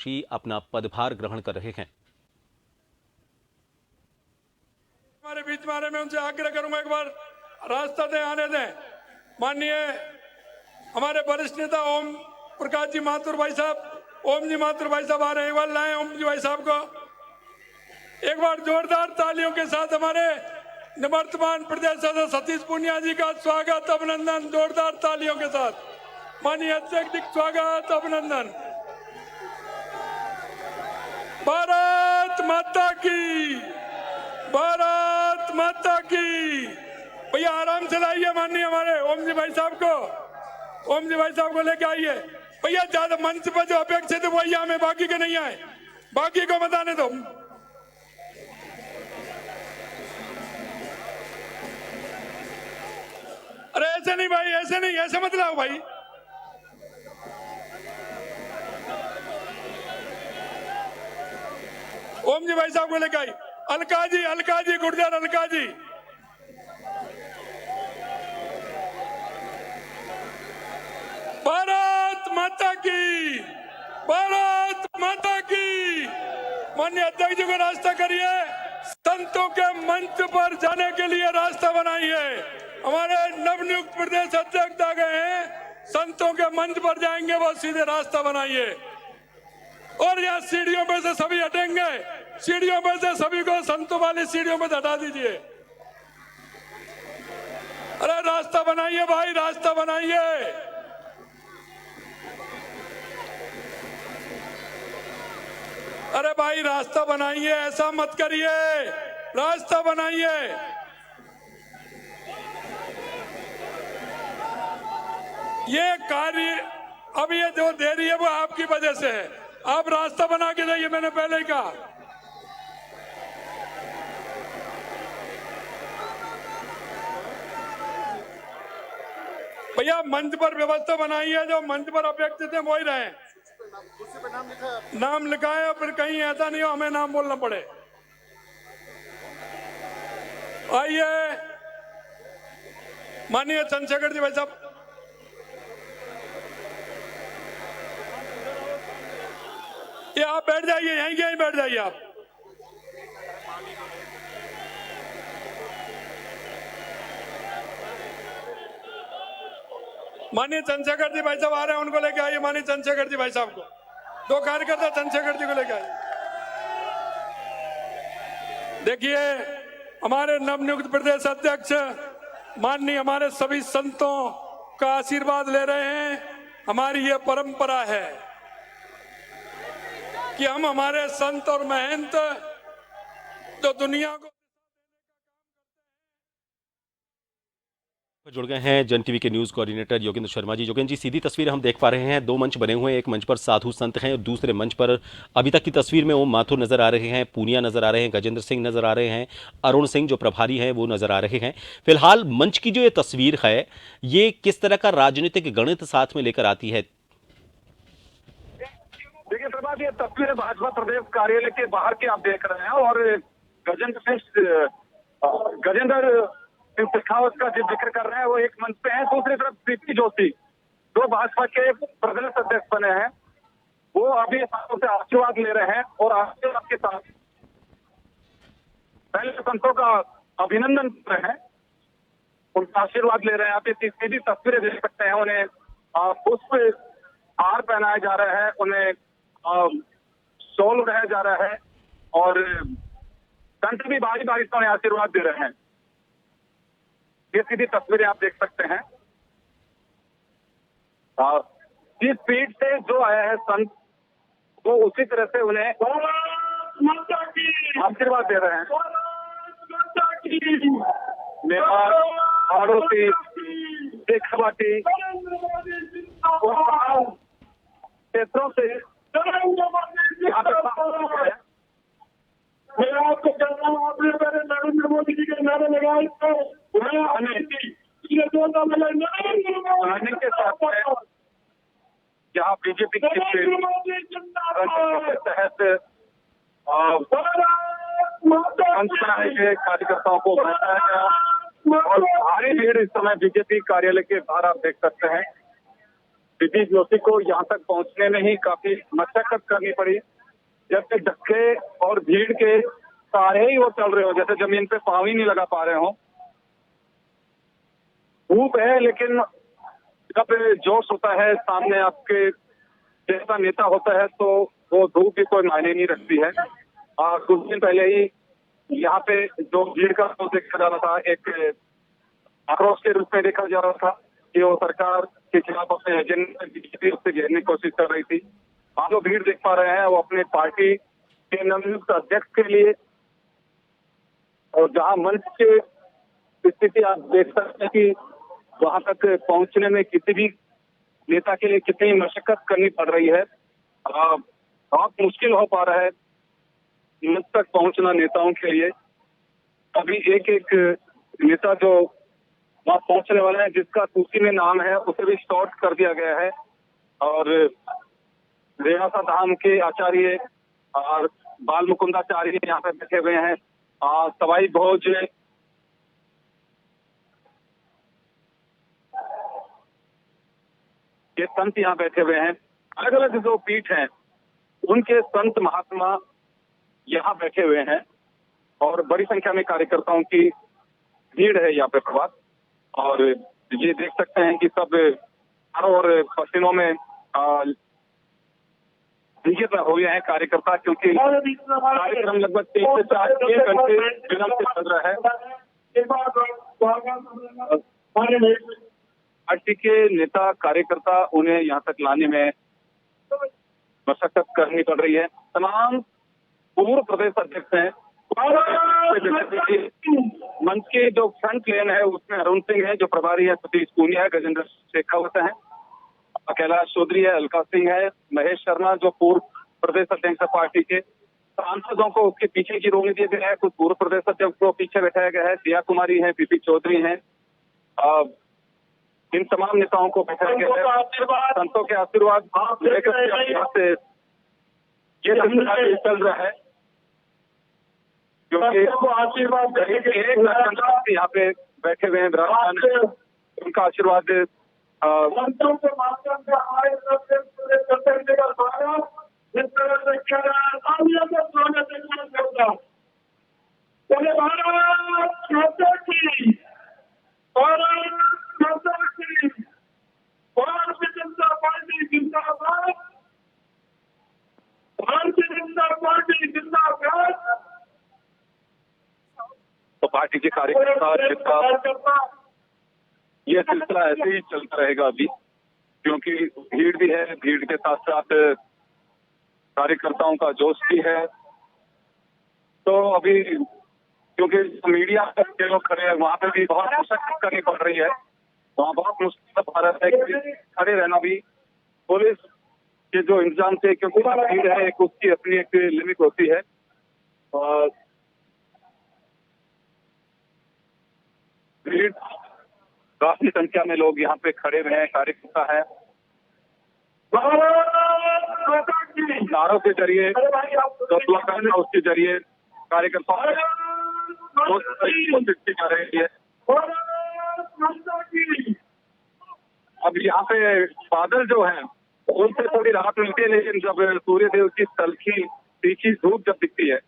जोशी अपना पदभार ग्रहण कर रहे हैं। हमारे बीच में आने में उनसे आग्रह करूंगा, एक बार रास्ता दें, आने दें। माननीय हमारे वरिष्ठ नेता ओम प्रकाश जी माथुर भाई साहब, ओम जी माथुर भाई साहब आ रहे हैं, एक बार लाएं ओम जी भाई साहब को। एक बार जोरदार तालियों के साथ हमारे निवर्तमान प्रदेश सदस्य सतीश पूनिया जी का स्वागत, अभिनंदन, जोरदार तालियों के साथ। माननीय अध्यक्ष जी स्वागत, अभिनंदन। भारत माता की, भारत माता की। भैया आराम से लाइए माननीय हमारे ओम जी भाई साहब को, ओम जी भाई साहब को लेके आइए। भैया ज्यादा मंच पर जो अपेक्षित है वही हमें, बाकी के नहीं आए, बाकी को बताने दो। अरे ऐसे नहीं भाई, ऐसे नहीं, ऐसे मत लाओ भाई। ओम जी भाई साहब को लेके आई। अलका जी, अलका जी, गुर्जर अलका जी। भारत माता की, भारत माता की। माननीय अध्यक्ष जी को रास्ता करिए, संतों के मंच पर जाने के लिए रास्ता बनाइए। हमारे नवनियुक्त प्रदेश अध्यक्ष आ गए हैं, संतों के मंच पर जाएंगे, वो सीधे रास्ता बनाइए। और यहाँ सीढ़ियों में से सभी हटेंगे, सीढ़ियों में से सभी को संतों वाली सीढ़ियों में हटा दीजिए। अरे रास्ता बनाइए भाई, रास्ता बनाइए। अरे भाई रास्ता बनाइए, ऐसा मत करिए, रास्ता बनाइए। ये कार्य अब ये जो देरी है वो आपकी वजह से है। आप रास्ता बना के जाइए, मैंने पहले ही कहा। भैया मंच पर व्यवस्था बनाई है, जो मंच पर अपेक्षित है वो ही रहे। नाम लिखा है, फिर कहीं ऐसा नहीं हो हमें नाम बोलना पड़े। आइए माननीय चंद्रशेखर जी भाई साहब, ये आप बैठ जाइए, यहीं के यहीं बैठ जाइए आप। माननीय चंद्रशेखर जी भाई साहब आ रहे हैं, उनको लेके आइए। माननीय चंद्रशेखर जी भाई साहब को, दो कार्यकर्ता चंद्रशेखर जी को लेके आइए। देखिए हमारे नवनियुक्त प्रदेश अध्यक्ष माननीय हमारे सभी संतों का आशीर्वाद ले रहे हैं। हमारी ये परंपरा है कि हम हमारे संत और महंत जो दुनिया को जुड़ गए हैं जन टीवी के न्यूज कोऑर्डिनेटर योगेंद्र शर्मा जी। योगेंद्र जी, सीधी तस्वीर हम देख पा रहे हैं, दो मंच बने हुए हैं, एक मंच पर साधु संत हैं और दूसरे मंच पर अभी तक की तस्वीर में ओम माथुर नजर आ रहे हैं, पूनिया नजर आ रहे हैं, गजेंद्र सिंह नजर आ रहे हैं, अरुण सिंह जो प्रभारी हैं वो नजर आ रहे हैं। फिलहाल मंच की जो ये तस्वीर है, ये किस तरह का राजनीतिक गणित साथ में लेकर आती है? देखिए प्रभात, ये तस्वीर भाजपा प्रदेश कार्यालय के बाहर की आप देख रहे हैं और गजेंद्र सिंह शेखावत का जो जिक्र कर रहे हैं वो एक मंच पे है। दूसरी तरफ सीपी जोशी जो भाजपा के प्रदेश अध्यक्ष बने हैं, वो अभी संतों से आशीर्वाद ले रहे हैं और आशीर्वाद के साथ पहले संतों का अभिनंदन कर रहे हैं, उनका आशीर्वाद ले रहे हैं। आप ये सीधी तस्वीरें देख सकते हैं। उन्हें पुष्प हार पहनाया जा रहा है, उन्हें शॉल उड़ाया जा रहा है और संत भी बारी बारी से उन्हें आशीर्वाद दे रहे हैं। ये सीधी तस्वीरें आप देख सकते हैं। जिस स्पीड से जो आया है संत, वो उसी तरह से उन्हें आशीर्वाद दे रहे हैं। नेपाल, आड़ोसी, शेखावाटी क्षेत्रों से मैं आपको कह रहा हूँ, आपने मेरे नरेंद्र मोदी जी के नारे लगाए थे, रनिंग के साथ जहाँ बीजेपी के तहत मंच बनाए गए कार्यकर्ताओं को बैठाया गया और भारी भीड़ इस समय बीजेपी कार्यालय के बाहर आप देख सकते हैं। सीपी जोशी को यहाँ तक पहुंचने में ही काफी मशक्कत करनी पड़ी, जबकि धक्के और भीड़ के सहारे ही वो चल रहे हो, जैसे जमीन पे पाँव ही नहीं लगा पा रहे हो। धूप है, लेकिन जब जोश होता है, सामने आपके जैसा नेता होता है, तो वो धूप भी कोई मायने नहीं रखती है। कुछ दिन पहले ही यहाँ पे जो भीड़ का तो देखा जा रहा था, एक आक्रोश के रूप में देखा जा रहा था कि वो सरकार के खिलाफ अपने एजेंडे बीजेपी उससे घेरने की कोशिश कर रही थी। आप जो भीड़ देख पा रहे हैं वो अपने पार्टी के नवनियुक्त अध्यक्ष के लिए, और जहां मंच के स्थिति आप देख सकते हैं कि वहां तक पहुंचने में किसी भी नेता के लिए कितनी मशक्कत करनी पड़ रही है। बहुत मुश्किल हो पा रहा है मंच तक पहुंचना नेताओं के लिए। अभी एक एक नेता जो वहां पहुंचने वाले हैं, जिसका सूची में नाम है, उसे भी शॉर्ट कर दिया गया है। और रेवासा धाम के आचार्य और बाल मुकुंदाचार्य यहाँ पे बैठे हुए हैं। सवाई भोज के संत यहाँ बैठे हुए हैं। अलग अलग जो पीठ हैं उनके संत महात्मा यहाँ बैठे हुए हैं, और बड़ी संख्या में कार्यकर्ताओं की भीड़ है यहाँ पे प्रभात। और ये देख सकते हैं कि सब चारों ओर पसीनों में भीगे हुए हैं कार्यकर्ता, क्योंकि कार्यक्रम लगभग 3 से 4 घंटे विलंब से चल रहा है। पार्टी के नेता कार्यकर्ता उन्हें यहाँ तक लाने में मशक्कत करनी पड़ रही है। तमाम पूर्व प्रदेश अध्यक्ष हैं। मंच के जो फ्रंट लेन है उसमें अरुण सिंह है जो प्रभारी है, सतीश पूनिया है, गजेंद्र शेखावत है, कैलाश चौधरी है, अलका सिंह है, महेश शर्मा जो पूर्व प्रदेश अध्यक्ष है पार्टी के। सांसदों को उसके पीछे की रोने दिए गए हैं, कुछ पूर्व प्रदेश अध्यक्ष को पीछे बैठाया गया है। दिया कुमारी है, पीपी चौधरी है, इन तमाम नेताओं को बैठाया गया है। संतों के आशीर्वाद लेकर ये सिलसिला चल रहा है, क्योंकि आशीर्वाद यहाँ पे बैठे हुए हैं विराजमान, उनका आशीर्वाद मंत्रों के माध्यम से हमारे भारतीय जनता पार्टी जिंदाबाद, भारतीय जनता पार्टी जिंदाबाद। तो पार्टी के कार्यकर्ता ये सिलसिला ऐसे ही चलता रहेगा अभी, क्योंकि भीड़ भी है, भीड़ के साथ साथ कार्यकर्ताओं का जोश भी है। तो अभी क्योंकि मीडिया के लोग खड़े हैं वहां पे भी बहुत मशक्कत करनी पड़ रही है, वहाँ बहुत मुश्किल हो रहा है कि खड़े रहना भी। पुलिस के जो इंतजाम थे, क्योंकि भीड़ है, एक उसकी अपनी एक लिमिट होती है, और भीड़ काफी संख्या में लोग यहाँ पे खड़े हुए हैं, कार्यकर्ता है। नारों के जरिए, जो स्लोगन है उसके जरिए कार्यकर्ताओं कोशिश की जा रही है। अब यहाँ पे बादल जो है उनसे थोड़ी राहत मिलती है, लेकिन जब सूर्य देव की तलखी तीखी धूप जब दिखती है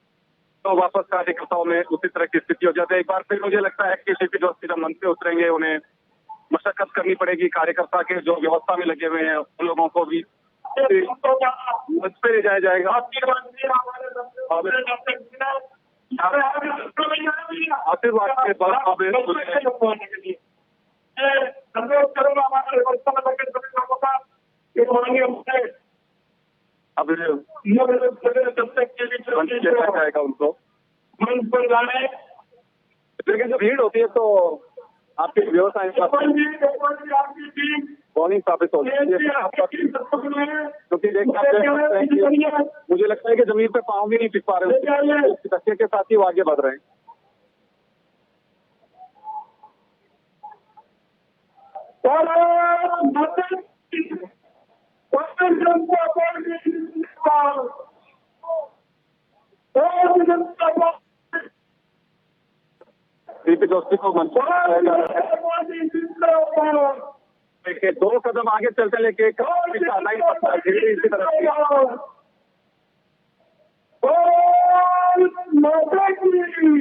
तो वापस कार्यकर्ताओं में उसी तरह की स्थिति हो जाती है। एक बार फिर मुझे लगता है कि सीपी जोशी जब मंच पे उतरेंगे उन्हें मशक्कत करनी पड़ेगी। कार्यकर्ता के जो व्यवस्था में लगे हुए हैं उन लोगों को भी मंच पे ले जाया जाएगा। आशीर्वाद के बाद अब जाएगा उनको मंच पर जाने, लेकिन जब भीड़ होती है तो आपके व्यवसाय बॉलिंग साबित होती है, क्योंकि देखिए मुझे लगता है कि जमीन पे पाँव भी नहीं टिक पा रहे, धक्के के साथ ही वो आगे बढ़ रहे हैं। सीपी जोशी को मंच पर लाया जा रहा है। देखिए 2 कदम आगे चलते लेके इसी तरफ से।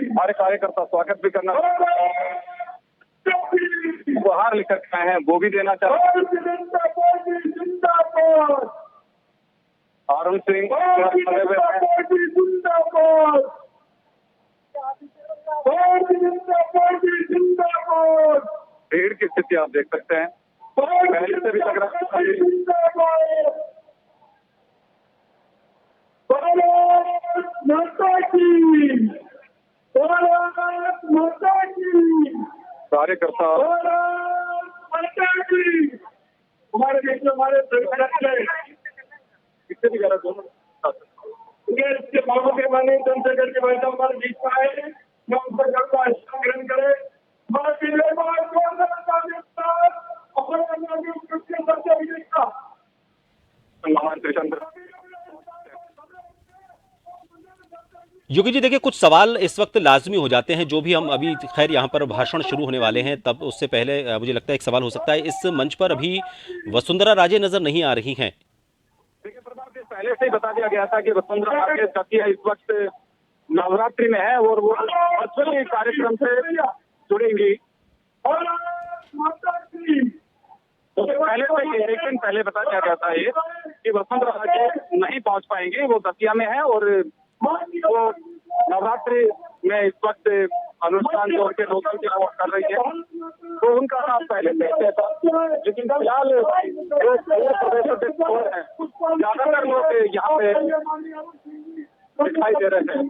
हमारे कार्यकर्ता स्वागत भी करना उपहार लेकर के आए हैं, वो भी देना चाहते हैं। अरुण सिंह भीड़ की स्थिति आप देख सकते हैं, पहले से भी लग रहा है। कार्यकर्ता हमारे देश में हमारे कितने भी गलत इसके बाबू के माने चंद्रशेखर के भाई साहब हमारे बीच में आए, मैं उन पर ग्रहण करे। योगी जी देखिए, कुछ सवाल इस वक्त लाजमी हो जाते हैं, जो भी हम अभी खैर यहाँ पर भाषण शुरू होने वाले हैं, तब उससे पहले मुझे लगता है एक सवाल हो सकता है। इस मंच पर अभी वसुंधरा राजे नजर नहीं आ रही हैं। देखिए प्रताप जी, पहले से ही बता दिया गया था कि वसुंधरा राजे सतिया इस वक्त नवरात्रि में है और वो वर्चुअली कार्यक्रम से जुड़ेंगी। तो पहले से एक दिन पहले बता दिया गया था ये कि वसुंधरा राजे नहीं पहुंच पाएंगे, वो दतिया में है और वो नवरात्रि में इस वक्त अनुष्ठान जोड़ के लोगों की वोट कर रही है, तो उनका नाम पहले से था। लेकिन फिलहाल ज्यादातर लोग यहाँ पे दिखाई दे रहे हैं।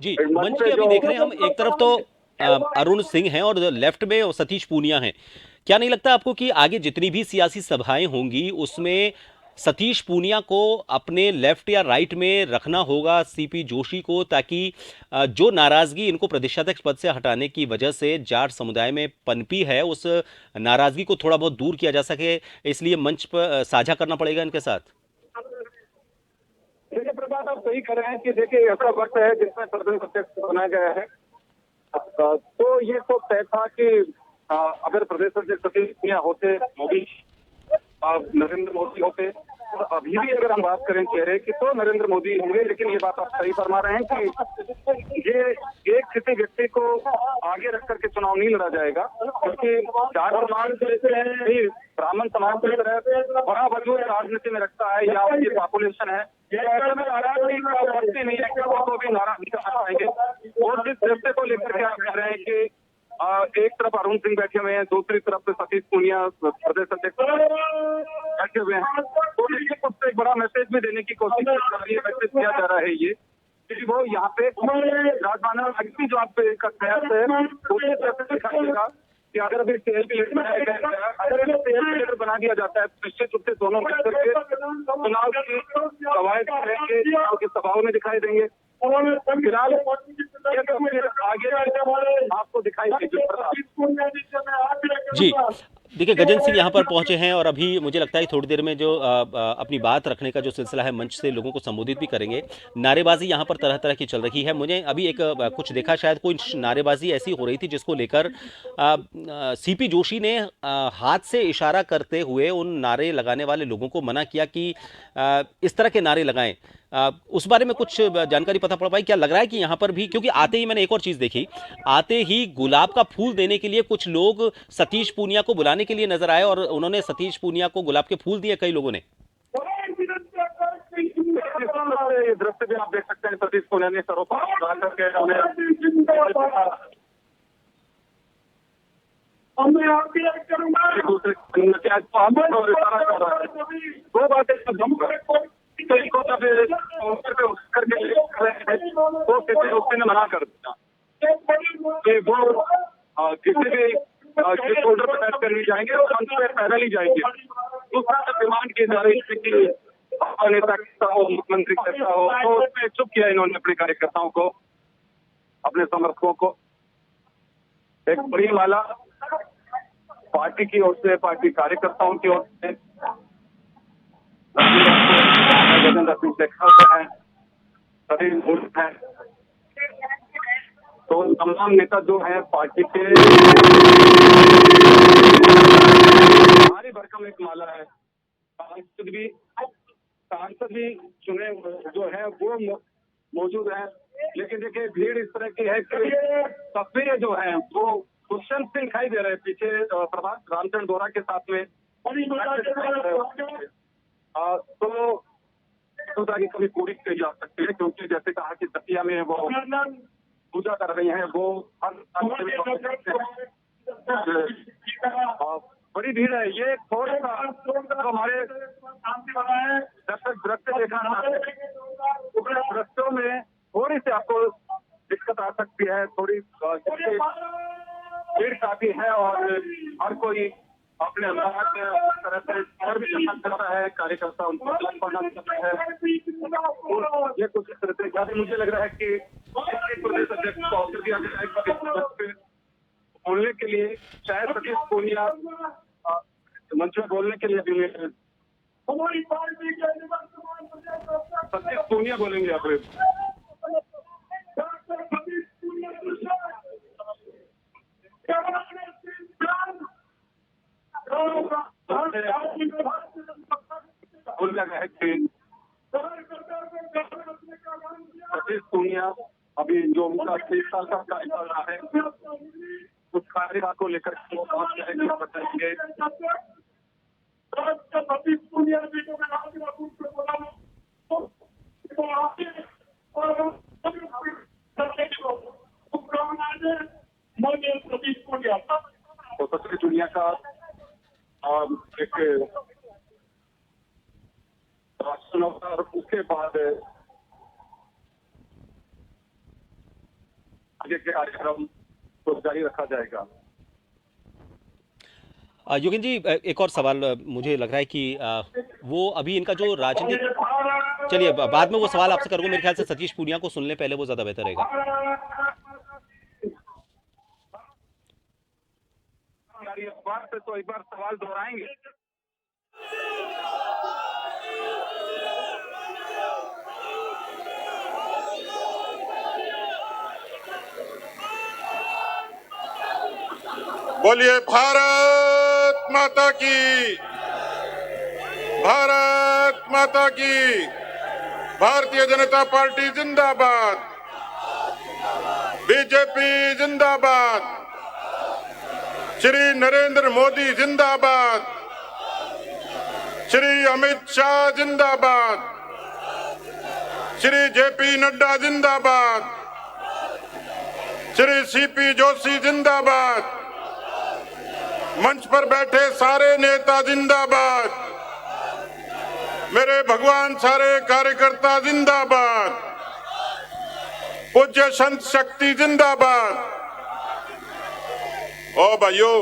जी, मंच के अभी देख रहे हैं हम, एक तरफ तो अरुण सिंह हैं और लेफ्ट में सतीश पूनिया हैं। क्या नहीं लगता आपको कि आगे जितनी भी सियासी सभाएं होंगी उसमें सतीश पूनिया को अपने लेफ्ट या राइट में रखना होगा सीपी जोशी को, ताकि जो नाराजगी इनको प्रदेशाध्यक्ष पद से हटाने की वजह से जाट समुदाय में पनपी है, उस नाराजगी को थोड़ा बहुत दूर किया जा सके, इसलिए मंच पर साझा करना पड़ेगा इनके साथ। देखिए प्रभात, आप सही कर रहे हैं कि देखिए ऐसा वक्त है जिसमें प्रदेश अध्यक्ष बनाया गया है, तो ये तो तय था कि अगर प्रदेश अध्यक्ष सतीश पूनिया होते, मोदी नरेंद्र मोदी होते, और अभी भी अगर हम बात करें चेहरे की तो नरेंद्र मोदी होंगे। लेकिन ये बात आप सही फरमा रहे हैं कि ये एक किसी व्यक्ति को आगे रख करके चुनाव नहीं लड़ा जाएगा, क्योंकि जाट समाज भी ब्राह्मण समाज की तरह बड़ा वजूद राजनीति में रखता है या उनकी पॉपुलेशन है, ऐसे में नाराजगी नहीं है कि वो भी नाराज नहीं कर पाएंगे। और जिस रिश्ते को लेकर के आप कह रहे हैं कि एक तरफ अरुण सिंह बैठे हुए हैं, दूसरी तरफ सतीश पूनिया प्रदेश अध्यक्ष बैठे हुए हैं, तो इसके कुछ एक बड़ा मैसेज भी देने की कोशिश मैसेज किया जा रहा है ये कि वो यहाँ पे राजधानी जो आप का प्रयास है उसे कैसे दिखाइएगा कि अगर अभी सेल्फी बनाया गया, अगर सेल्फी बना दिया जाता है तो निश्चित रूप से दोनों मिलकर के चुनाव की कवायद करेंगे, चुनाव की सभाओं में दिखाई देंगे। फिलहाल आगे आपको दिखाई देगी। जी देखिए, गजेंद्र सिंह यहाँ पर पहुंचे हैं और अभी मुझे लगता है थोड़ी देर में जो अपनी बात रखने का जो सिलसिला है, मंच से लोगों को संबोधित भी करेंगे। नारेबाजी यहाँ पर तरह तरह की चल रही है। मुझे अभी एक कुछ देखा, शायद कोई नारेबाजी ऐसी हो रही थी जिसको लेकर सीपी जोशी ने हाथ से इशारा करते हुए उन नारे लगाने वाले लोगों को मना किया कि इस तरह के नारे लगाएं। उस बारे में कुछ जानकारी पता पड़ पाई? क्या लग रहा है कि यहाँ पर भी, क्योंकि आते ही मैंने एक और चीज देखी, आते ही गुलाब का फूल देने के लिए कुछ लोग सतीश पूनिया को बुलाने के लिए नजर आए और उन्होंने सतीश पूनिया को गुलाब के फूल दिए कई लोगों ने। ये दृश्य भी आप देख सकते हैं, सतीश पूनिया ने सरों पर दो बातें मना कर दिया कि वो किसी भी होल्डर पर बैठ कर नहीं जाएंगे और मंच पे पैदल ही जाएंगे। दूसरा डिमांड की जा रही थी कि नेता कैसा हो, मुख्यमंत्री कैसा हो, तो उसमें चुप किया इन्होंने अपने कार्यकर्ताओं को, अपने समर्थकों को। एक बड़ी माला पार्टी की ओर से, पार्टी कार्यकर्ताओं की ओर से गजेंद्र सिंह शेखावत है, सभी है, तो तमाम नेता जो है पार्टी के भारी भरकम एक माला है। सांसद भी चुने जो है वो मौजूद है, लेकिन देखिए भीड़ इस तरह की है कि तस्वीरें जो है वो दुष्यंत सिंह दिखाई दे रहे हैं पीछे प्रभात रामचंद्र बोरा के साथ में। तो ताकि कभी पूरी की जा सकती है, क्योंकि जैसे कहा कि दतिया में वो पूजा कर रही हैं, वो बड़ी भीड़ है। ये थोड़ा सा हमारे दर्शक दृश्य देखा दृश्यों में थोड़ी सी आपको दिक्कत आ सकती है, थोड़ी भीड़ काफी है और हर कोई अपने अंदाज में उस तरह से और भी चलना चाहता है, कार्यकर्ता उनको पढ़ना चाहता है। ये कुछ इस तरह से ज्यादा मुझे लग रहा है कि प्रदेश अध्यक्ष को अवसर दिया जाए बोलने के लिए, शायद सतीश पूनिया मंच में बोलने के लिए भी सतीश पूनिया बोलेंगे आप। बोला गया है कि सतीश पूनिया अभी जो उनका 3 साल का कार्यकाल रहा है उस कार्यकाल को लेकर वो बात करेंगे, बताएंगे। सतीश पूनिया जी को तो सतीश पूनिया का एक राष्ट्र और उसके बाद आगे के कार्यक्रम को जारी रखा जाएगा। योगेंद्र जी, एक और सवाल मुझे लग रहा है कि वो अभी इनका जो राजनीतिक, चलिए बाद में वो सवाल आपसे करूंगा, मेरे ख्याल से सतीश पूनिया को सुन ले पहले, वो ज्यादा बेहतर रहेगा। बात पे तो एक बार सवाल दोहराएंगे। बोलिए भारत माता की, भारत माता की। भारतीय जनता पार्टी जिंदाबाद, बीजेपी जिंदाबाद, श्री नरेंद्र मोदी जिंदाबाद, श्री अमित शाह जिंदाबाद, श्री जेपी नड्डा जिंदाबाद, श्री सीपी जोशी जिंदाबाद, मंच पर बैठे सारे नेता जिंदाबाद, मेरे भगवान सारे कार्यकर्ता जिंदाबाद, पूज्य संत शक्ति जिंदाबाद। ओ भाइयों,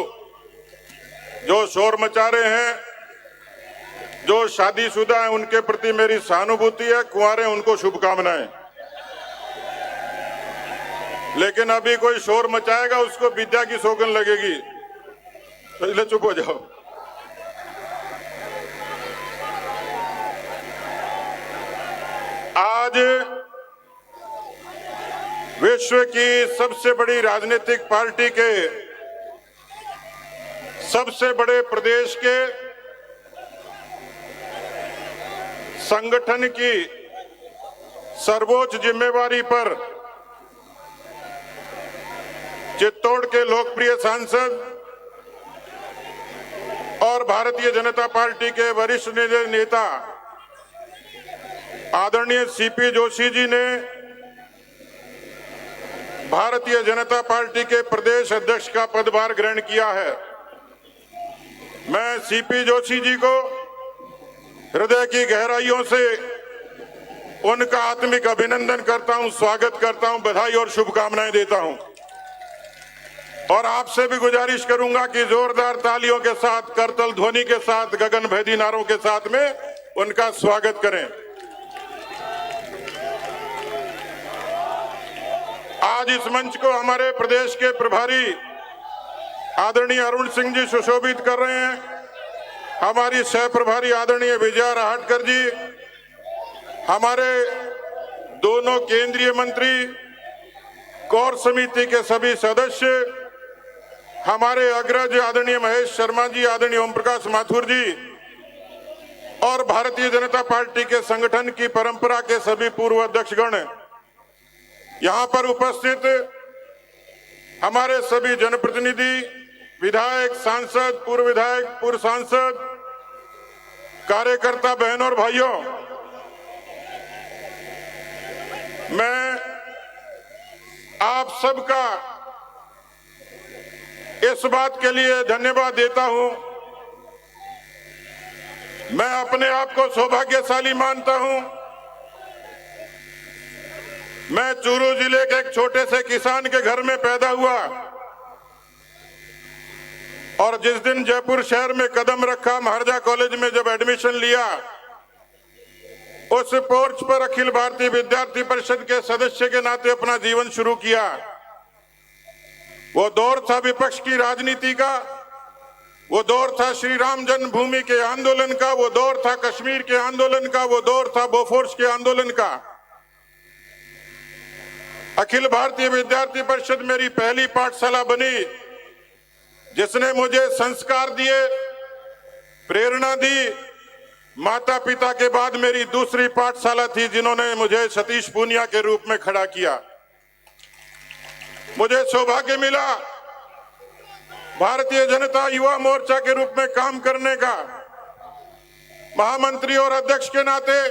जो शोर मचा रहे हैं, जो शादीशुदा हैं उनके प्रति मेरी सहानुभूति है, कुंवारे उनको शुभकामनाएं। लेकिन अभी कोई शोर मचाएगा उसको विद्या की सौगंध लगेगी, तो इसलिए चुप हो जाओ। आज विश्व की सबसे बड़ी राजनीतिक पार्टी के सबसे बड़े प्रदेश के संगठन की सर्वोच्च जिम्मेवारी पर चित्तौड़ के लोकप्रिय सांसद और भारतीय जनता पार्टी के वरिष्ठ नेता आदरणीय सीपी जोशी जी ने भारतीय जनता पार्टी के प्रदेश अध्यक्ष का पदभार ग्रहण किया है। मैं सीपी जोशी जी को हृदय की गहराइयों से उनका आत्मिक अभिनंदन करता हूं, स्वागत करता हूं, बधाई और शुभकामनाएं देता हूं। और आपसे भी गुजारिश करूंगा कि जोरदार तालियों के साथ, करतल ध्वनि के साथ, गगनभेदी नारों के साथ में उनका स्वागत करें। आज इस मंच को हमारे प्रदेश के प्रभारी आदरणीय अरुण सिंह जी सुशोभित कर रहे हैं। हमारी सह प्रभारी आदरणीय विजया राहटकर जी, हमारे दोनों केंद्रीय मंत्री कोर समिति के सभी सदस्य, हमारे अग्रज आदरणीय महेश शर्मा जी, आदरणीय ओम प्रकाश माथुर जी और भारतीय जनता पार्टी के संगठन की परंपरा के सभी पूर्व अध्यक्षगण, यहां पर उपस्थित हमारे सभी जनप्रतिनिधि, विधायक, सांसद, पूर्व विधायक, पूर्व सांसद, कार्यकर्ता बहनों और भाइयों, मैं आप सबका इस बात के लिए धन्यवाद देता हूं। मैं अपने आप को सौभाग्यशाली मानता हूं। मैं चूरू जिले के एक छोटे से किसान के घर में पैदा हुआ और जिस दिन जयपुर शहर में कदम रखा, महाराजा कॉलेज में जब एडमिशन लिया, उस पोर्च पर अखिल भारतीय विद्यार्थी परिषद के सदस्य के नाते अपना जीवन शुरू किया। वो दौर था विपक्ष की राजनीति का, वो दौर था श्री राम जन्मभूमि के आंदोलन का, वो दौर था कश्मीर के आंदोलन का, वो दौर था बोफोर्स के आंदोलन का। अखिल भारतीय विद्यार्थी परिषद मेरी पहली पाठशाला बनी, जिसने मुझे संस्कार दिए, प्रेरणा दी। माता पिता के बाद मेरी दूसरी पाठशाला थी, जिन्होंने मुझे सतीश पूनिया के रूप में खड़ा किया। मुझे सौभाग्य मिला भारतीय जनता युवा मोर्चा के रूप में काम करने का। महामंत्री और अध्यक्ष के नाते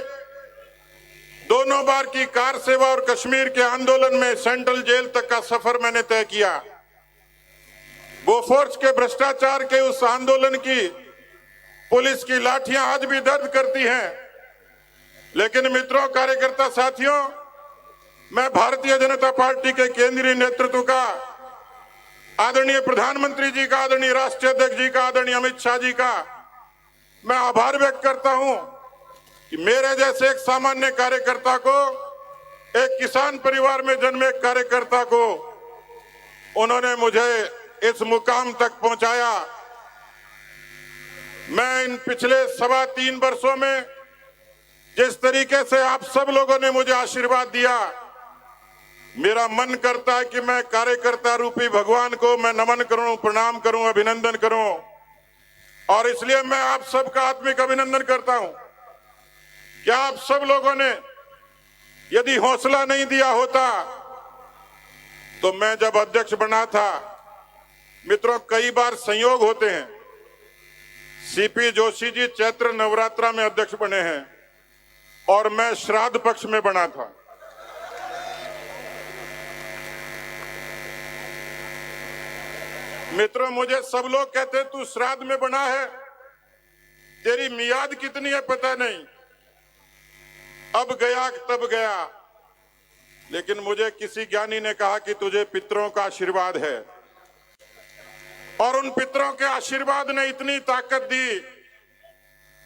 दोनों बार की कार सेवा और कश्मीर के आंदोलन में सेंट्रल जेल तक का सफर मैंने तय किया। बोफोर्स के भ्रष्टाचार के उस आंदोलन की पुलिस की लाठियां आज भी दर्द करती हैं, लेकिन मित्रों, कार्यकर्ता साथियों, मैं भारतीय जनता पार्टी के केंद्रीय नेतृत्व का, आदरणीय प्रधानमंत्री जी का, आदरणीय राष्ट्रीय अध्यक्ष जी का, आदरणीय अमित शाह जी का मैं आभार व्यक्त करता हूं कि मेरे जैसे एक सामान्य कार्यकर्ता को, एक किसान परिवार में जन्मे एक कार्यकर्ता को उन्होंने मुझे इस मुकाम तक पहुंचाया। मैं इन पिछले 3.25 वर्षों में जिस तरीके से आप सब लोगों ने मुझे आशीर्वाद दिया, मेरा मन करता है कि मैं कार्यकर्ता रूपी भगवान को मैं नमन करूं, प्रणाम करूं, अभिनंदन करूं। और इसलिए मैं आप सबका आत्मिक अभिनंदन करता हूं कि आप सब लोगों ने यदि हौसला नहीं दिया होता तो मैं जब अध्यक्ष बना था, मित्रों, कई बार संयोग होते हैं। सीपी जोशी जी चैत्र नवरात्रा में अध्यक्ष बने हैं और मैं श्राद्ध पक्ष में बना था। मित्रों, मुझे सब लोग कहते तू श्राद्ध में बना है, तेरी मियाद कितनी है पता नहीं, अब गया तब गया। लेकिन मुझे किसी ज्ञानी ने कहा कि तुझे पितरों का आशीर्वाद है, और उन पितरों के आशीर्वाद ने इतनी ताकत दी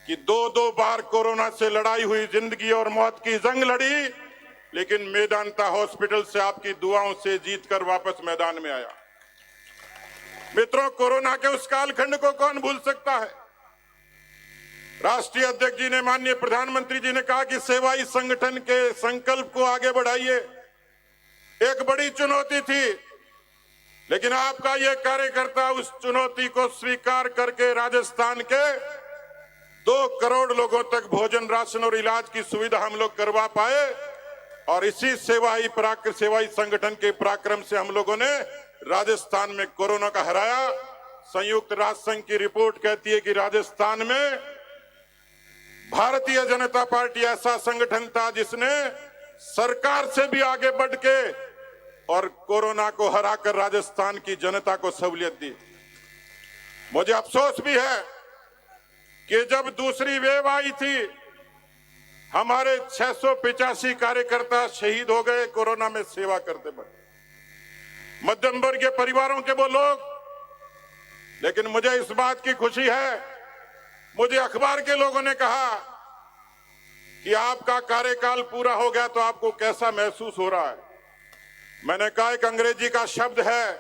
कि 2-2 बार कोरोना से लड़ाई हुई, जिंदगी और मौत की जंग लड़ी, लेकिन मेदांता हॉस्पिटल से आपकी दुआओं से जीतकर वापस मैदान में आया। मित्रों, कोरोना के उस कालखंड को कौन भूल सकता है। राष्ट्रीय अध्यक्ष जी ने, माननीय प्रधानमंत्री जी ने कहा कि सेवा ही संगठन के संकल्प को आगे बढ़ाइए। एक बड़ी चुनौती थी, लेकिन आपका ये कार्यकर्ता उस चुनौती को स्वीकार करके राजस्थान के 2 करोड़ लोगों तक भोजन, राशन और इलाज की सुविधा हम लोग करवा पाए। और इसी सेवाई संगठन के पराक्रम से हम लोगों ने राजस्थान में कोरोना का हराया। संयुक्त राष्ट्र संघ की रिपोर्ट कहती है कि राजस्थान में भारतीय जनता पार्टी ऐसा संगठन था जिसने सरकार से भी आगे बढ़ के और कोरोना को हराकर राजस्थान की जनता को सहूलियत दी। मुझे अफसोस भी है कि जब दूसरी वेव आई थी, हमारे 685 कार्यकर्ता शहीद हो गए कोरोना में सेवा करते बढ़े, मध्यम वर्गीय परिवारों के वो लोग। लेकिन मुझे इस बात की खुशी है, मुझे अखबार के लोगों ने कहा कि आपका कार्यकाल पूरा हो गया तो आपको कैसा महसूस हो रहा है। मैंने कहा, एक अंग्रेजी का शब्द है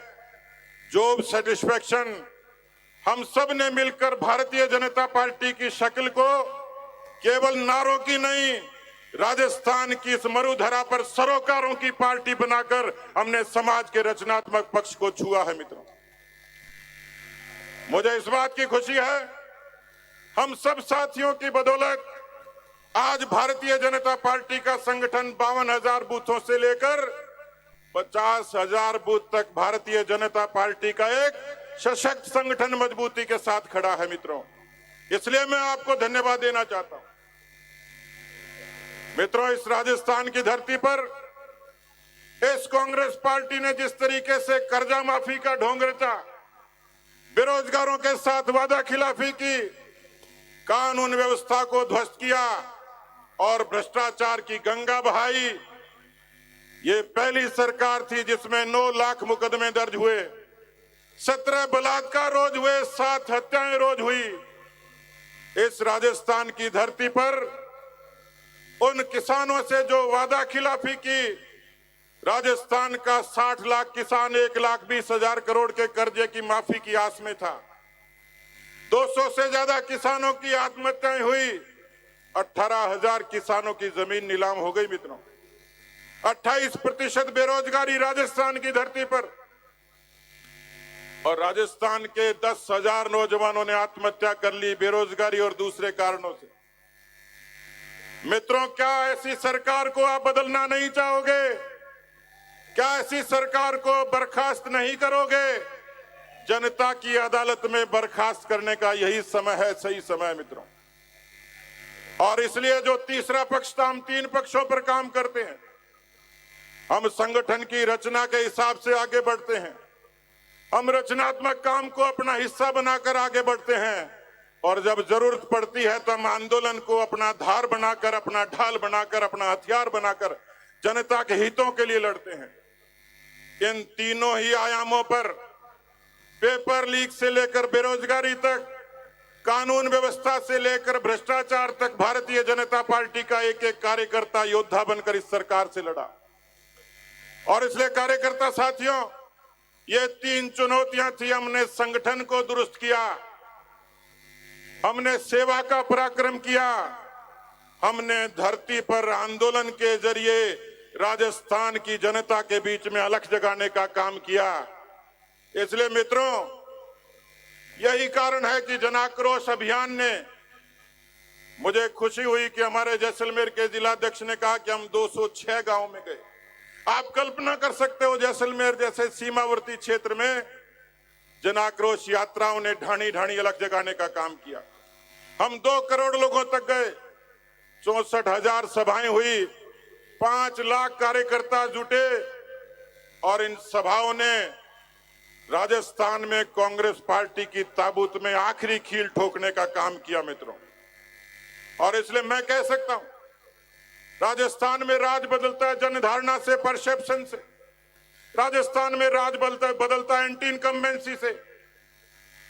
जॉब सेटिस्फैक्शन। हम सब ने मिलकर भारतीय जनता पार्टी की शक्ल को केवल नारों की नहीं, राजस्थान की इस मरुधरा पर सरोकारों की पार्टी बनाकर हमने समाज के रचनात्मक पक्ष को छुआ है मित्रों। मुझे इस बात की खुशी है, हम सब साथियों की बदौलत आज भारतीय जनता पार्टी का संगठन 52,000 बूथों से लेकर 50,000 बूथ तक भारतीय जनता पार्टी का एक सशक्त संगठन मजबूती के साथ खड़ा है मित्रों। इसलिए मैं आपको धन्यवाद देना चाहता हूं मित्रों। इस राजस्थान की धरती पर इस कांग्रेस पार्टी ने जिस तरीके से कर्जा माफी का ढोंग रचा, बेरोजगारों के साथ वादा खिलाफी की, कानून व्यवस्था को ध्वस्त किया और भ्रष्टाचार की गंगा बहाई, ये पहली सरकार थी जिसमें 9 लाख मुकदमे दर्ज हुए, 17 बलात्कार रोज हुए, 7 हत्याएं रोज हुई। इस राजस्थान की धरती पर उन किसानों से जो वादा खिलाफी की, राजस्थान का 60 लाख किसान 1,20,000 करोड़ के कर्जे की माफी की आस में था। 200 से ज्यादा किसानों की आत्महत्याएं हुई, 18,000 किसानों की जमीन नीलाम हो गई मित्रों। 28% बेरोजगारी राजस्थान की धरती पर, और राजस्थान के 10,000 नौजवानों ने आत्महत्या कर ली बेरोजगारी और दूसरे कारणों से। मित्रों, क्या ऐसी सरकार को आप बदलना नहीं चाहोगे? क्या ऐसी सरकार को बर्खास्त नहीं करोगे? जनता की अदालत में बर्खास्त करने का यही समय है, सही समय है मित्रों। और इसलिए जो तीसरा पक्ष था, हम 3 पक्षों पर काम करते हैं। हम संगठन की रचना के हिसाब से आगे बढ़ते हैं, हम रचनात्मक काम को अपना हिस्सा बनाकर आगे बढ़ते हैं, और जब जरूरत पड़ती है तो हम आंदोलन को अपना धार बनाकर, अपना ढाल बनाकर, अपना हथियार बनाकर जनता के हितों के लिए लड़ते हैं। इन तीनों ही आयामों पर, पेपर लीक से लेकर बेरोजगारी तक, कानून व्यवस्था से लेकर भ्रष्टाचार तक, भारतीय जनता पार्टी का एक एक कार्यकर्ता योद्धा बनकर इस सरकार से लड़ा। और इसलिए कार्यकर्ता साथियों, ये 3 चुनौतियां थी। हमने संगठन को दुरुस्त किया, हमने सेवा का पराक्रम किया, हमने धरती पर आंदोलन के जरिए राजस्थान की जनता के बीच में अलख जगाने का काम किया। इसलिए मित्रों, यही कारण है कि जन आक्रोश अभियान ने, मुझे खुशी हुई कि हमारे जैसलमेर के जिलाध्यक्ष ने कहा कि हम 206 गांव में गए। आप कल्पना कर सकते हो, जैसलमेर जैसे सीमावर्ती क्षेत्र में जन आक्रोश यात्राओं ने ढाणी ढाणी अलख जगाने का काम किया। हम 2 करोड़ लोगों तक गए, 64,000 सभाएं हुई, 5 लाख कार्यकर्ता जुटे, और इन सभाओं ने राजस्थान में कांग्रेस पार्टी की ताबूत में आखिरी कील ठोकने का काम किया मित्रों। और इसलिए मैं कह सकता हूं, राजस्थान में राज बदलता है जनधारणा से, परसेप्शन से। राजस्थान में राज बदलता है एंटी इनकम्बेंसी से।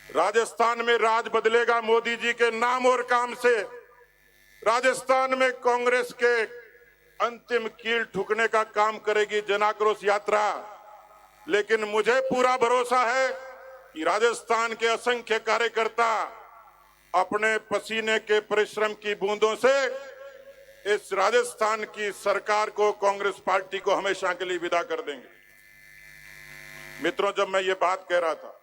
राजस्थान में राज बदलेगा मोदी जी के नाम और काम से। राजस्थान में कांग्रेस के अंतिम कील ठुकने का काम करेगी जन आक्रोश यात्रा। लेकिन मुझे पूरा भरोसा है कि राजस्थान के असंख्य कार्यकर्ता अपने पसीने के परिश्रम की बूंदों से इस राजस्थान की सरकार को, कांग्रेस पार्टी को हमेशा के लिए विदा कर देंगे। मित्रों, जब मैं ये बात कह रहा था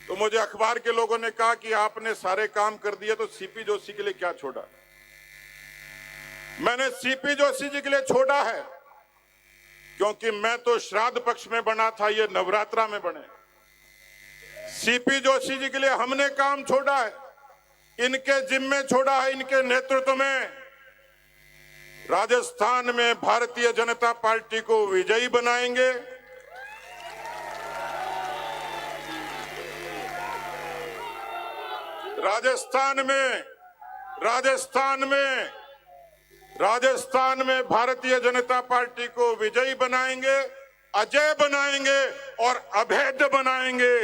तो मुझे अखबार के लोगों ने कहा कि आपने सारे काम कर दिए तो सीपी जोशी के लिए क्या छोड़ा? मैंने सीपी जोशी जी के लिए छोड़ा है क्योंकि मैं तो श्राद्ध पक्ष में बना था, ये नवरात्रा में बने। सीपी जोशी जी के लिए हमने काम छोड़ा है, इनके जिम्मे छोड़ा है, इनके नेतृत्व में राजस्थान में भारतीय जनता पार्टी को विजयी बनाएंगे। राजस्थान में भारतीय जनता पार्टी को विजयी बनाएंगे, अजय बनाएंगे और अभेद्य बनाएंगे।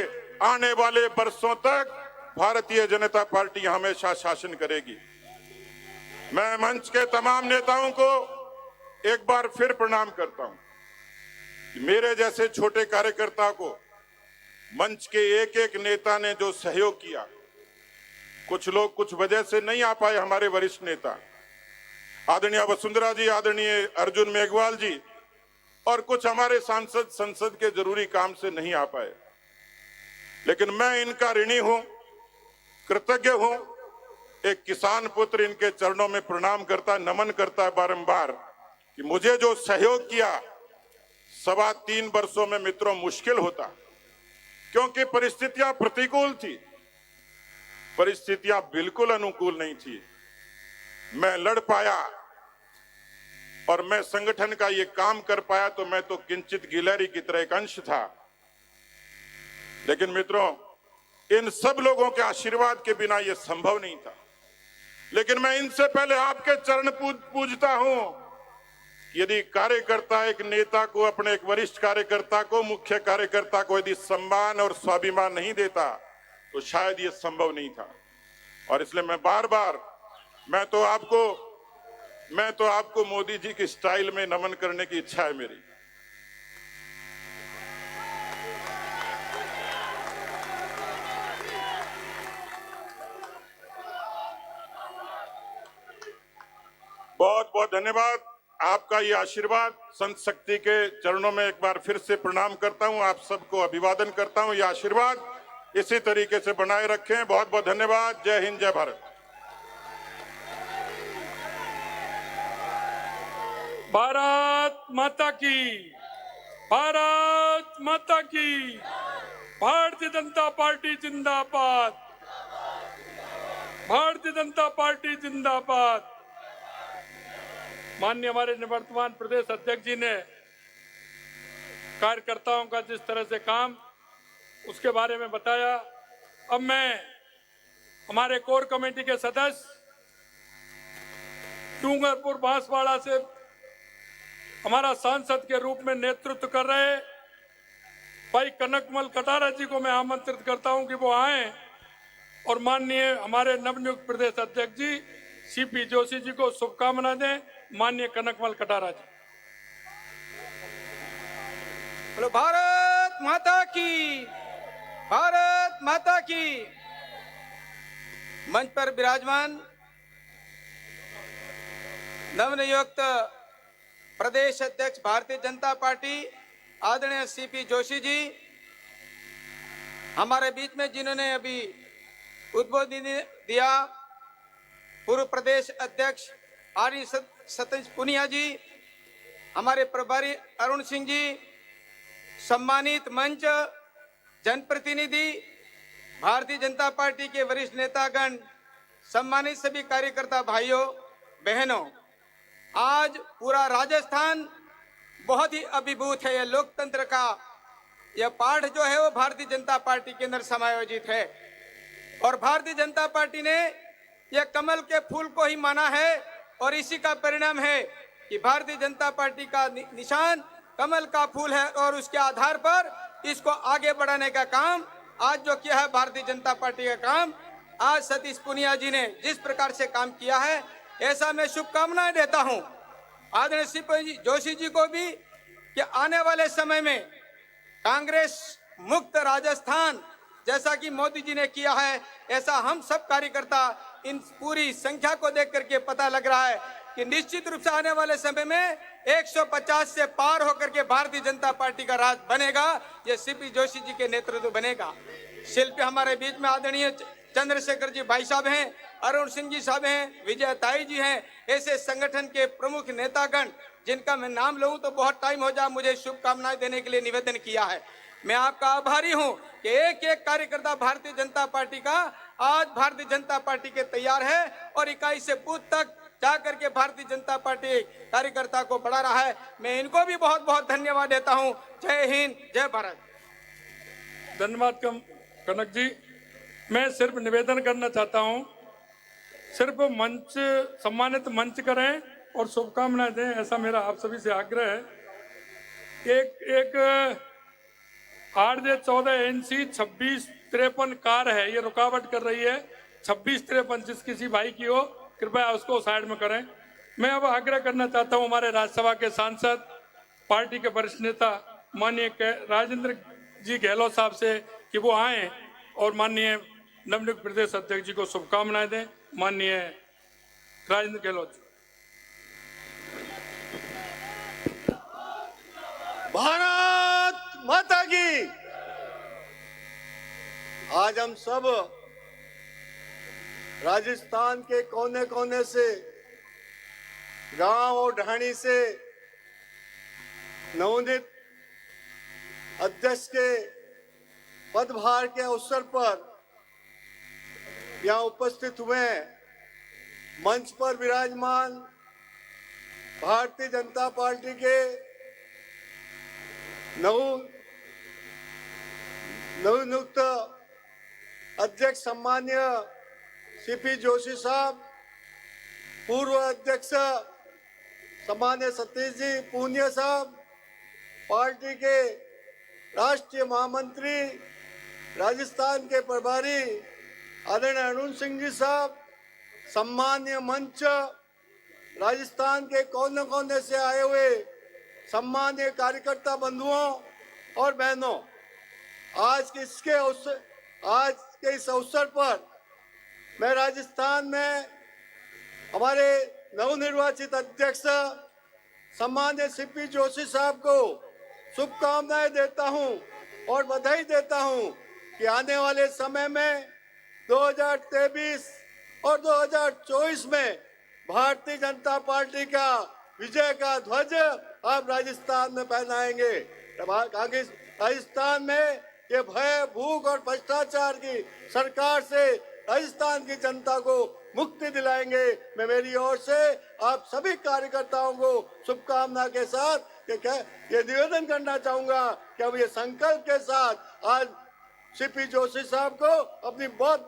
आने वाले वर्षों तक भारतीय जनता पार्टी हमेशा शासन करेगी। मैं मंच के तमाम नेताओं को एक बार फिर प्रणाम करता हूं कि मेरे जैसे छोटे कार्यकर्ता को मंच के एक एक नेता ने जो सहयोग किया, कुछ लोग कुछ वजह से नहीं आ पाए, हमारे वरिष्ठ नेता, आदरणीय वसुंधरा जी, आदरणीय अर्जुन मेघवाल जी और कुछ हमारे सांसद संसद के जरूरी काम से नहीं आ पाए, लेकिन मैं इनका ऋणी हूं, कृतज्ञ हूं। एक किसान पुत्र इनके चरणों में प्रणाम करता है, नमन करता है बारंबार कि मुझे जो सहयोग किया 3.25 वर्षों में मित्रों मुश्किल होता, क्योंकि परिस्थितियां प्रतिकूल थी, परिस्थितियां बिल्कुल अनुकूल नहीं थी। मैं लड़ पाया और मैं संगठन का ये काम कर पाया, तो मैं तो किंचित गिलहरी की तरह एक अंश था। लेकिन मित्रों, इन सब लोगों के आशीर्वाद के बिना यह संभव नहीं था। लेकिन मैं इनसे पहले आपके चरण पूजता हूं। यदि कार्यकर्ता एक नेता को, अपने एक वरिष्ठ कार्यकर्ता को, मुख्य कार्यकर्ता को यदि सम्मान और स्वाभिमान नहीं देता तो शायद यह संभव नहीं था। और इसलिए मैं बार बार मैं तो आपको मोदी जी की स्टाइल में नमन करने की इच्छा है मेरी। बहुत बहुत धन्यवाद आपका ये आशीर्वाद। संत शक्ति के चरणों में एक बार फिर से प्रणाम करता हूं, आप सबको अभिवादन करता हूं। ये आशीर्वाद इसी तरीके से बनाए रखें। बहुत बहुत धन्यवाद। जय हिंद, जय भारत। भारत माता की, भारत माता की, भारतीय जनता पार्टी जिंदाबाद, भारतीय जनता पार्टी जिंदाबाद। माननीय हमारे निवर्तमान प्रदेश अध्यक्ष जी ने कार्यकर्ताओं का जिस तरह से काम, उसके बारे में बताया। अब मैं हमारे कोर कमेटी के सदस्य डूंगरपुर बांसवाड़ा से हमारा सांसद के रूप में नेतृत्व कर रहे भाई कनकमल कटारा जी को मैं आमंत्रित करता हूं कि वो आए और माननीय हमारे नवनियुक्त प्रदेश अध्यक्ष जी सीपी जोशी जी को शुभकामनाएं दें। माननीय कनकमल कटारा जी। बोलो भारत माता की, भारत माता की। मंच पर विराजमान नवनियुक्त प्रदेश अध्यक्ष भारतीय जनता पार्टी आदरणीय सीपी जोशी जी हमारे बीच में, जिन्होंने अभी उद्बोधन दिया, पूर्व प्रदेश अध्यक्ष आर्य सतीश पुनिया जी, हमारे प्रभारी अरुण सिंह जी, सम्मानित मंच, जनप्रतिनिधि, भारतीय जनता पार्टी के वरिष्ठ नेतागण, सम्मानित सभी कार्यकर्ता भाइयों बहनों, आज पूरा राजस्थान बहुत ही अभिभूत है। यह लोकतंत्र का यह पाठ जो है वो भारतीय जनता पार्टी के अंदर समायोजित है और भारतीय जनता पार्टी ने यह कमल के फूल को ही माना है और इसी का परिणाम है कि भारतीय जनता पार्टी का निशान कमल का फूल है और उसके आधार पर इसको आगे बढ़ाने का काम आज जो किया है भारतीय जनता पार्टी का काम, आज सतीश पुनिया जी ने जिस प्रकार से काम किया है, ऐसा मैं शुभकामनाएं देता हूं आदरणीय सीपी जोशी जी को भी कि आने वाले समय में कांग्रेस मुक्त राजस्थान जैसा कि मोदी जी ने किया है, ऐसा हम सब कार्यकर्ता इन पूरी संख्या को देख करके पता लग रहा है कि निश्चित रूप से आने वाले समय में 150 से पार होकर के भारतीय जनता पार्टी का राज बनेगा। ये सीपी जोशी जी के नेतृत्व बनेगा। शिल्पी हमारे बीच में आदरणीय चंद्रशेखर जी भाई साहब हैं, अरुण सिंह जी साहब हैं, विजय ताई जी हैं, ऐसे संगठन के प्रमुख नेतागण जिनका मैं नाम लूं तो बहुत टाइम हो जाए, मुझे शुभकामनाएं देने के लिए निवेदन किया है। मैं आपका आभारी हूं कि एक एक कार्यकर्ता भारतीय जनता पार्टी का आज भारतीय जनता पार्टी के तैयार है और इकाई से बूथ तक जाकर के भारतीय जनता पार्टी कार्यकर्ता को बढ़ा रहा है। मैं इनको भी बहुत बहुत धन्यवाद देता हूं। जय हिंद, जय भारत। धन्यवाद कनक जी। मैं सिर्फ निवेदन करना चाहता हूं, सिर्फ मंच सम्मानित मंच करें और शुभकामनाएं दें, ऐसा मेरा आप सभी से आग्रह है। एक 8J14 NC 2653 कार है, ये रुकावट कर रही है। 2653 जिस किसी भाई की हो कृपया उसको साइड में करें। मैं अब आग्रह करना चाहता हूं हमारे राज्यसभा के सांसद, पार्टी के वरिष्ठ नेता माननीय राजेंद्र जी गहलोत साहब से कि वो आए और माननीय नवनियुक्त प्रदेश अध्यक्ष जी को शुभकामनाएं दें। माननीय राजेंद्र गहलोत जी। भारत माता की। आज हम सब राजस्थान के कोने कोने से, गांव और ढाणी से नवोदित अध्यक्ष के पदभार के अवसर पर यहाँ उपस्थित हुए हैं। मंच पर विराजमान भारतीय जनता पार्टी के नवनियुक्त अध्यक्ष सम्मान्य सीपी जोशी साहब, पूर्व अध्यक्ष सम्मान्य सतीश जी पूनिया साहब, पार्टी के राष्ट्रीय महामंत्री राजस्थान के प्रभारी आदरणीय अरुण सिंह जी साहब, सम्मान्य मंच, राजस्थान के कोने कोने से आए हुए सम्मान्य कार्यकर्ता बंधुओं और बहनों, आज के इस अवसर पर मैं राजस्थान में हमारे नवनिर्वाचित अध्यक्ष सम्मान्य सीपी जोशी साहब को शुभकामनाएं देता हूं और बधाई देता हूं कि आने वाले समय में 2023 और 2024 में भारतीय जनता पार्टी का विजय का ध्वज आप राजस्थान में फहराएंगे। राजस्थान में ये भय, भूख और भ्रष्टाचार की सरकार से राजस्थान की जनता को मुक्ति दिलाएंगे। मैं मेरी ओर से आप सभी कार्यकर्ताओं को शुभकामना के साथ ये निवेदन करना चाहूंगा कि हम ये संकल्प के साथ आज सीपी जोशी साहब को अपनी बहुत बहुत